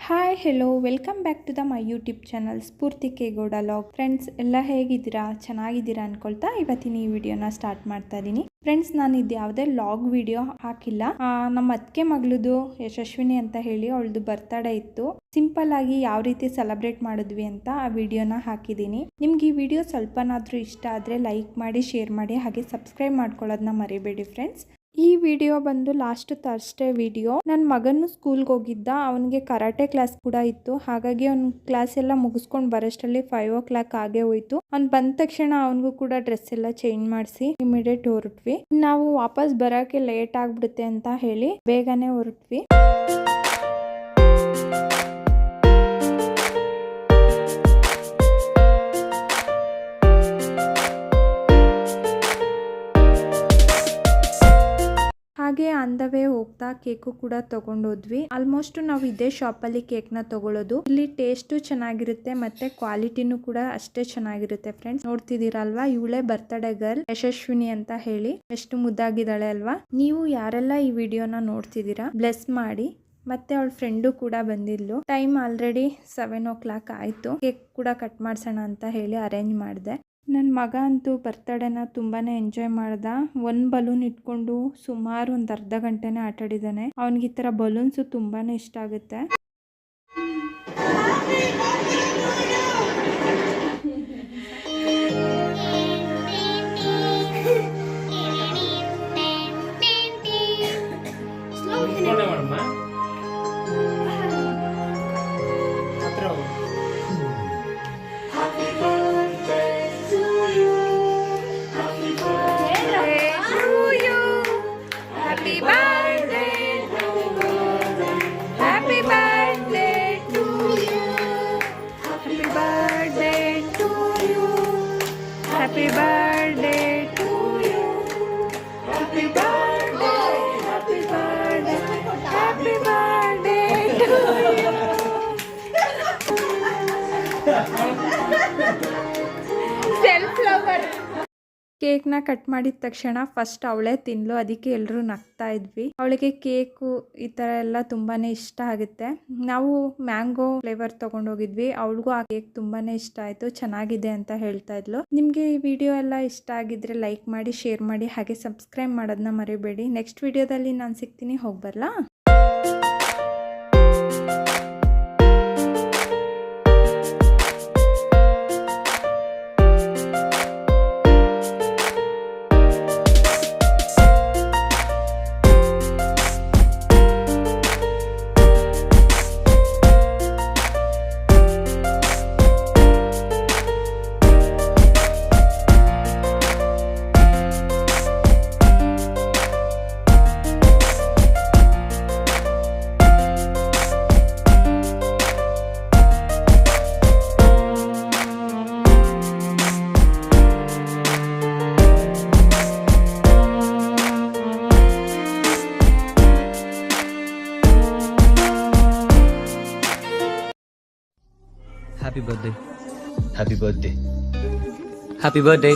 Hi hello welcome back to my YouTube channel Spoorthi K Gowda log. Friends ಎಲ್ಲ ಹೇಗಿದ್ದೀರಾ, ಚೆನ್ನಾಗಿದ್ದೀರಾ ಅನ್ಕೊಳ್ತಾ ಇವತ್ತಿನ ಈ ವಿಡಿಯೋನ ಸ್ಟಾರ್ಟ್ ಮಾಡ್ತಾ ಇದ್ದೀನಿ. ಫ್ರೆಂಡ್ಸ್, ನಾನು ಇದು ಯಾವುದೇ ಲಾಗ್ ವಿಡಿಯೋ ಹಾಕಿಲ್ಲ. ನಮ್ಮ ಅತ್ತಿಗೆ ಮಗಳದು ಯಶಸ್ವಿನಿ ಅಂತ ಹೇಳಿ ಅವಳದು ಬರ್ತಡೇ ಇತ್ತು. ಸಿಂಪಲ್ ಆಗಿ ಯಾವ ರೀತಿ ಸೆಲೆಬ್ರೇಟ್ ಮಾಡಿದ್ವಿ ಅಂತ ಆ ವಿಡಿಯೋನ ಹಾಕಿದ್ದೀನಿ. ನಿಮ್ಗೆ ಈ ವಿಡಿಯೋ ಸ್ವಲ್ಪನಾದ್ರೂ ಇಷ್ಟ ಆದರೆ ಲೈಕ್ ಮಾಡಿ, ಶೇರ್ ಮಾಡಿ, ಹಾಗೆ ಸಬ್ಸ್ಕ್ರೈಬ್ ಮಾಡ್ಕೊಳ್ಳೋದನ್ನ ಮರಿಬೇಡಿ ಫ್ರೆಂಡ್ಸ್. ಈ ವಿಡಿಯೋ ಬಂದು ಲಾಸ್ಟ್ ಥರ್ಸ್ಡೇ ವಿಡಿಯೋ. ನನ್ನ ಮಗನು ಸ್ಕೂಲ್ಗೆ ಹೋಗಿದ್ದ, ಅವನಿಗೆ ಕರಾಟೆ ಕ್ಲಾಸ್ ಕೂಡ ಇತ್ತು. ಹಾಗಾಗಿ ಅವ್ನ ಕ್ಲಾಸ್ ಎಲ್ಲ ಮುಗಿಸ್ಕೊಂಡು ಬರೋಷ್ಟರಲ್ಲಿ 5 o'clock ಆಗೇ ಹೋಯ್ತು. ಅವ್ನು ಬಂದ ತಕ್ಷಣ ಅವನಿಗೂ ಕೂಡ ಡ್ರೆಸ್ ಎಲ್ಲ ಚೇಂಜ್ ಮಾಡಿಸಿ ಇಮಿಡಿಯೇಟ್ ಹೊರಟ್ವಿ. ನಾವು ವಾಪಸ್ ಬರೋಕ್ಕೆ ಲೇಟ್ ಆಗ್ಬಿಡುತ್ತೆ ಅಂತ ಹೇಳಿ ಬೇಗನೆ ಹೊರಟ್ವಿ. ಹಾಗೆ ಆನ್ ದ ವೇ ಹೋಗ್ತಾ ಕೇಕು ಕೂಡ ತಗೊಂಡೋದ್ವಿ. ಆಲ್ಮೋಸ್ಟ್ ನಾವು ಇದೇ ಶಾಪಲ್ಲಿ ಕೇಕ್ನ ತಗೊಳ್ಳೋದು. ಇಲ್ಲಿ ಟೇಸ್ಟು ಚೆನ್ನಾಗಿರುತ್ತೆ ಮತ್ತೆ ಕ್ವಾಲಿಟಿನೂ ಕೂಡ ಅಷ್ಟೇ ಚೆನ್ನಾಗಿರುತ್ತೆ. ಫ್ರೆಂಡ್ಸ್, ನೋಡ್ತಿದ್ದೀರಲ್ವಾ, ಇವಳೇ ಬರ್ತ್ಡೇ ಗರ್ಲ್ ಯಶಸ್ವಿನಿ ಅಂತ ಹೇಳಿ. ಎಷ್ಟು ಮುದ್ದಾಗಿದ್ದಾಳೆ ಅಲ್ವಾ. ನೀವು ಯಾರೆಲ್ಲ ಈ ವಿಡಿಯೋನ ನೋಡ್ತಿದ್ದೀರಾ ಬ್ಲೆಸ್ ಮಾಡಿ. ಮತ್ತೆ ಅವಳ ಫ್ರೆಂಡು ಕೂಡ ಬಂದಿದ್ಲು. ಟೈಮ್ ಆಲ್ರೆಡಿ 7 o'clock ಆಯ್ತು. ಕೇಕ್ ಕೂಡ ಕಟ್ ಮಾಡ್ಸೋಣ ಅಂತ ಹೇಳಿ ಅರೇಂಜ್ ಮಾಡಿದೆ. ನನ್ನ ಮಗ ಅಂತೂ ಬರ್ತಡೇನ ತುಂಬಾ ಎಂಜಾಯ್ ಮಾಡ್ದ. ಒಂದು ಬಲೂನ್ ಇಟ್ಕೊಂಡು ಸುಮಾರು ಒಂದು ಅರ್ಧ ಗಂಟೆನೇ ಆಟಾಡಿದ್ದಾನೆ. ಅವನಿಗೆ ಈ ಥರ ಬಲೂನ್ಸು ತುಂಬಾ ಇಷ್ಟ ಆಗುತ್ತೆ. Happy birthday to you. Happy birthday, happy birthday, happy birthday to you. Self lover. ಕೇಕ್ನ ಕಟ್ ಮಾಡಿದ ತಕ್ಷಣ ಫಸ್ಟ್ ಅವಳೇ ತಿನ್ಲು. ಅದಕ್ಕೆ ಎಲ್ಲರೂ ನಗ್ತಾ ಇದ್ವಿ. ಅವಳಿಗೆ ಕೇಕು ಈ ಥರ ಎಲ್ಲ ತುಂಬಾ ಇಷ್ಟ ಆಗುತ್ತೆ. ನಾವು ಮ್ಯಾಂಗೋ ಫ್ಲೇವರ್ ತೊಗೊಂಡೋಗಿದ್ವಿ. ಅವಳಿಗೂ ಆ ಕೇಕ್ ತುಂಬಾ ಇಷ್ಟ ಆಯಿತು, ಚೆನ್ನಾಗಿದೆ ಅಂತ ಹೇಳ್ತಾ ಇದ್ಲು. ನಿಮಗೆ ಈ ವಿಡಿಯೋ ಎಲ್ಲ ಇಷ್ಟ ಆಗಿದ್ರೆ ಲೈಕ್ ಮಾಡಿ, ಶೇರ್ ಮಾಡಿ, ಹಾಗೆ ಸಬ್ಸ್ಕ್ರೈಬ್ ಮಾಡೋದನ್ನ ಮರಿಬೇಡಿ. ನೆಕ್ಸ್ಟ್ ವಿಡಿಯೋದಲ್ಲಿ ನಾನು ಸಿಗ್ತೀನಿ. ಹೋಗ್ಬರ್ಲಾ? Happy birthday. Happy birthday. Happy birthday.